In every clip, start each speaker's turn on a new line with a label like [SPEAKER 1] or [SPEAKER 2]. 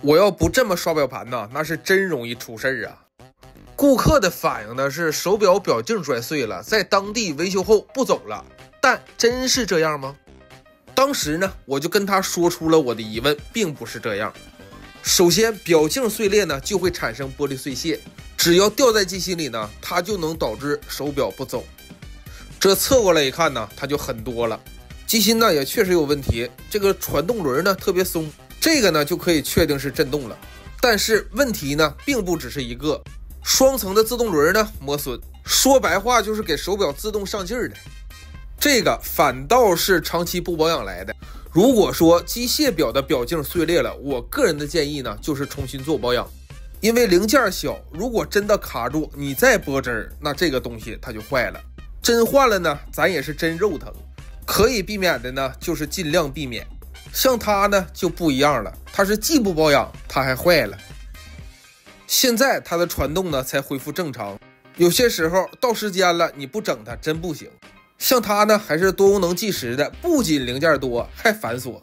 [SPEAKER 1] 我要不这么刷表盘呢，那是真容易出事儿啊。顾客的反应呢是手表表镜摔碎了，在当地维修后不走了，但真是这样吗？当时呢，我就跟他说出了我的疑问，并不是这样。首先，表镜碎裂呢就会产生玻璃碎屑，只要掉在机芯里呢，它就能导致手表不走。这侧过来一看呢，它就很多了。机芯呢也确实有问题，这个传动轮呢特别松，这个呢就可以确定是震动了。但是问题呢并不只是一个，双层的自动轮呢磨损，说白话就是给手表自动上劲儿的。这个反倒是长期不保养来的。如果说机械表的表镜碎裂了，我个人的建议呢就是重新做保养，因为零件小，如果真的卡住，你再拨针，那这个东西它就坏了。针换了呢，咱也是真肉疼。可以避免的呢，就是尽量避免。像它呢就不一样了，它是既不保养，它还坏了。现在它的传动呢才恢复正常，有些时候到时间了你不整它真不行。像它呢还是多功能计时的，不仅零件多还繁琐。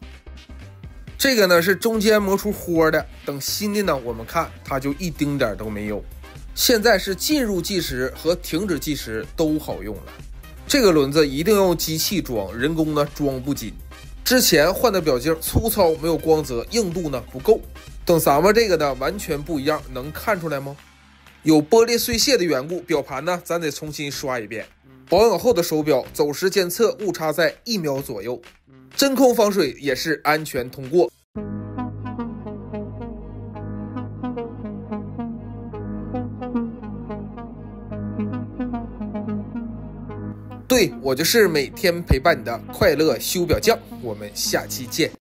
[SPEAKER 1] 这个呢是中间磨出豁的，等新的呢我们看它就一丁点都没有。现在是进入计时和停止计时都好用了。这个轮子一定要用机器装，人工呢装不紧。之前换的表镜粗糙没有光泽，硬度呢不够。等咱们这个呢完全不一样，能看出来吗？有玻璃碎屑的缘故，表盘呢咱得重新刷一遍。保养后的手表走时监测误差在1秒左右，真空防水也是安全通过。对，我就是每天陪伴你的快乐修表匠，我们下期见。